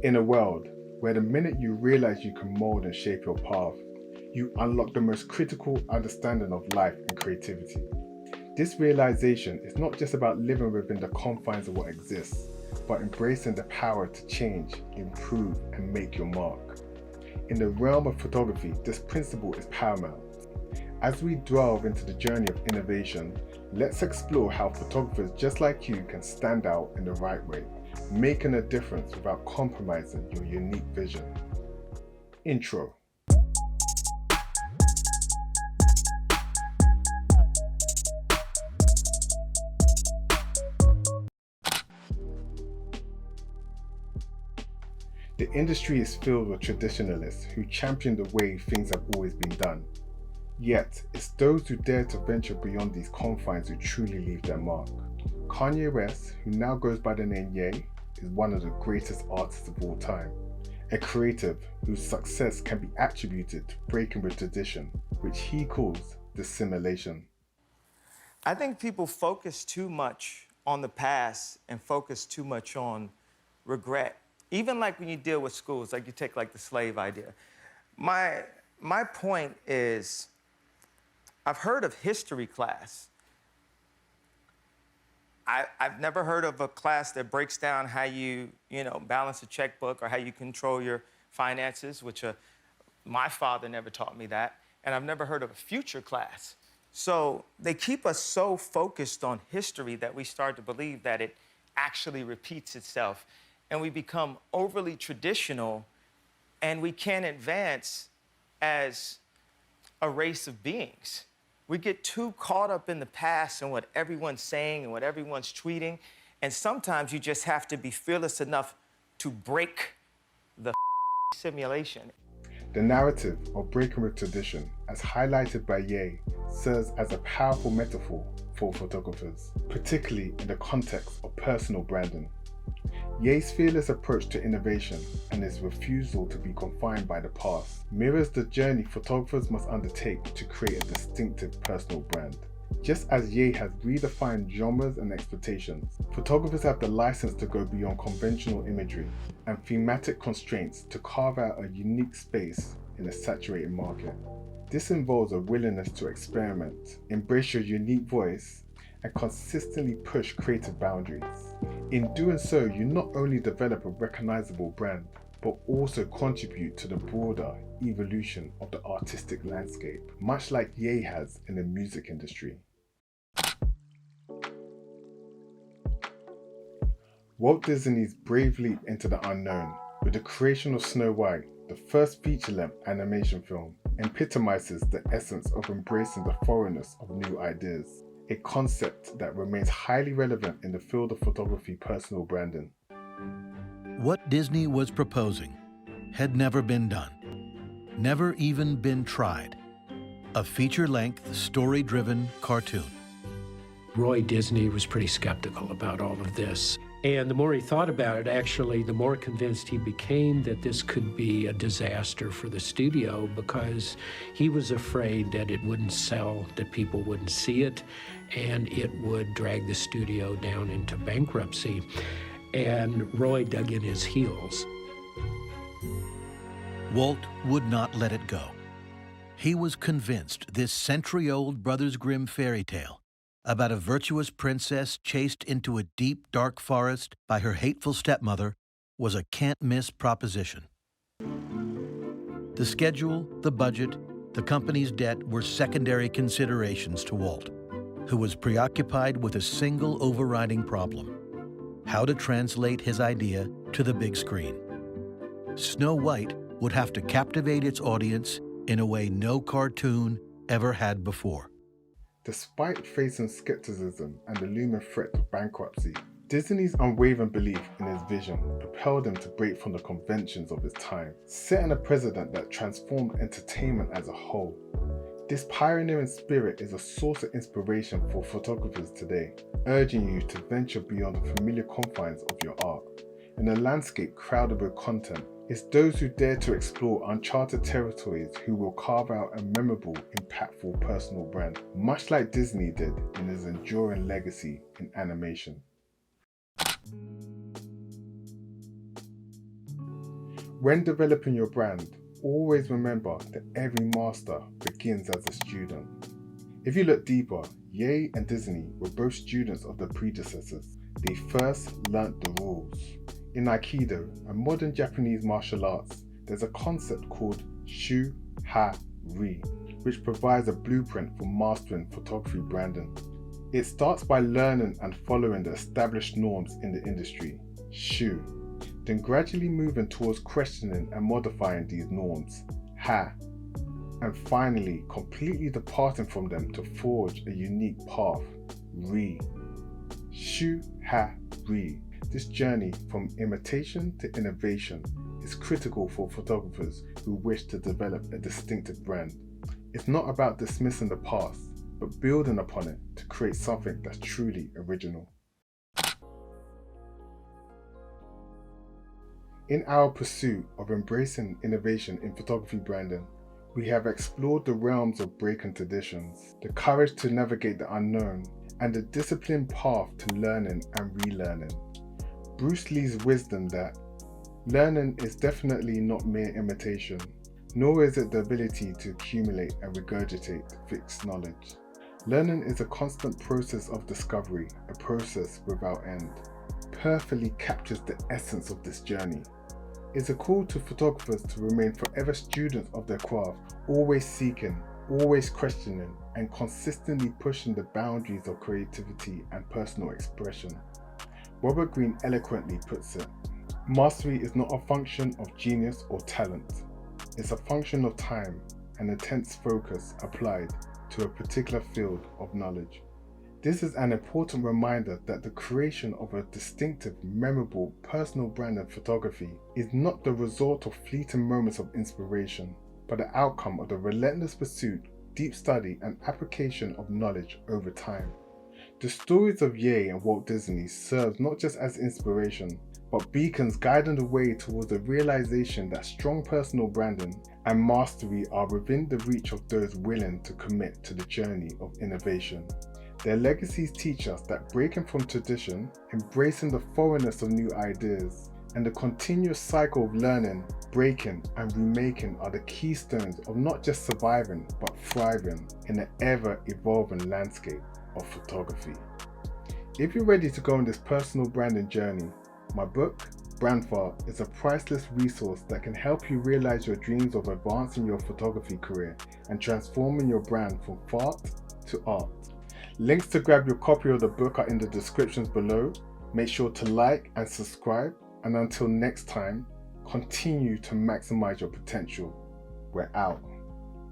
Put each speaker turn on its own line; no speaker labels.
In a world where the minute you realize you can mold and shape your path, you unlock the most critical understanding of life and creativity. This realization is not just about living within the confines of what exists, but embracing the power to change, improve, and make your mark. In the realm of photography, this principle is paramount. As we delve into the journey of innovation, let's explore how photographers just like you can stand out in the right way, making a difference without compromising your unique vision. Intro. The industry is filled with traditionalists who champion the way things have always been done. Yet, it's those who dare to venture beyond these confines who truly leave their mark. Kanye West, who now goes by the name Ye, is one of the greatest artists of all time. A creative whose success can be attributed to breaking with tradition, which he calls dissimulation.
I think people focus too much on the past and focus too much on regret. Even like when you deal with schools, like you take like the slave idea. My point is, I've heard of history class. I've never heard of a class that breaks down how you balance a checkbook or how you control your finances, which my father never taught me that. And I've never heard of a future class. So they keep us so focused on history that we start to believe that it actually repeats itself. And we become overly traditional, and we can't advance as a race of beings. We get too caught up in the past and what everyone's saying and what everyone's tweeting, and sometimes you just have to be fearless enough to break the simulation.
The narrative of breaking with tradition, as highlighted by Ye, serves as a powerful metaphor for photographers, particularly in the context of personal branding. Ye's fearless approach to innovation and his refusal to be confined by the past mirrors the journey photographers must undertake to create a distinctive personal brand. Just as Ye has redefined genres and expectations, photographers have the license to go beyond conventional imagery and thematic constraints to carve out a unique space in a saturated market. This involves a willingness to experiment, embrace your unique voice, and consistently push creative boundaries. In doing so, you not only develop a recognizable brand, but also contribute to the broader evolution of the artistic landscape, much like Ye has in the music industry. Walt Disney's brave leap into the unknown, with the creation of Snow White, the first feature-length animation film, epitomizes the essence of embracing the foreignness of new ideas, a concept that remains highly relevant in the field of photography personal branding.
What Disney was proposing had never been done, never even been tried. A feature-length, story-driven cartoon.
Roy Disney was pretty skeptical about all of this. And the more he thought about it, actually, the more convinced he became that this could be a disaster for the studio, because he was afraid that it wouldn't sell, that people wouldn't see it, and it would drag the studio down into bankruptcy. And Roy dug in his heels.
Walt would not let it go. He was convinced this century-old Brothers Grimm fairy tale about a virtuous princess chased into a deep, dark forest by her hateful stepmother was a can't-miss proposition. The schedule, the budget, the company's debt were secondary considerations to Walt, who was preoccupied with a single overriding problem: how to translate his idea to the big screen. Snow White would have to captivate its audience in a way no cartoon ever had before.
Despite facing skepticism and the looming threat of bankruptcy, Disney's unwavering belief in his vision propelled him to break from the conventions of his time, setting a precedent that transformed entertainment as a whole. This pioneering spirit is a source of inspiration for photographers today, urging you to venture beyond the familiar confines of your art. In a landscape crowded with content, it's those who dare to explore uncharted territories who will carve out a memorable, impactful personal brand, much like Disney did in his enduring legacy in animation. When developing your brand, always remember that every master begins as a student. If you look deeper, Ye and Disney were both students of their predecessors. They first learnt the rules. In Aikido, a modern Japanese martial arts, there's a concept called Shu Ha Ri, which provides a blueprint for mastering photography branding. It starts by learning and following the established norms in the industry, Shu, then gradually moving towards questioning and modifying these norms, Ha, and finally completely departing from them to forge a unique path, Ri. Shu Ha Ri. This journey from imitation to innovation is critical for photographers who wish to develop a distinctive brand. It's not about dismissing the past, but building upon it to create something that's truly original. In our pursuit of embracing innovation in photography branding, we have explored the realms of breaking traditions, the courage to navigate the unknown, and the disciplined path to learning and relearning. Bruce Lee's wisdom that learning is definitely not mere imitation, nor is it the ability to accumulate and regurgitate fixed knowledge. Learning is a constant process of discovery, a process without end, perfectly captures the essence of this journey. It's a call to photographers to remain forever students of their craft, always seeking, always questioning, and consistently pushing the boundaries of creativity and personal expression. Robert Greene eloquently puts it, mastery is not a function of genius or talent. It's a function of time and intense focus applied to a particular field of knowledge. This is an important reminder that the creation of a distinctive, memorable, personal brand in photography is not the result of fleeting moments of inspiration, but the outcome of the relentless pursuit, deep study, and application of knowledge over time. The stories of Ye and Walt Disney serve not just as inspiration, but beacons guiding the way towards the realization that strong personal branding and mastery are within the reach of those willing to commit to the journey of innovation. Their legacies teach us that breaking from tradition, embracing the foreignness of new ideas, and the continuous cycle of learning, breaking, and remaking are the keystones of not just surviving, but thriving in the ever-evolving landscape of photography. If you're ready to go on this personal branding journey, my book, Brandfart, is a priceless resource that can help you realize your dreams of advancing your photography career and transforming your brand from fart to art. Links to grab your copy of the book are in the descriptions below. Make sure to like and subscribe, and until next time, continue to maximize your potential. We're out.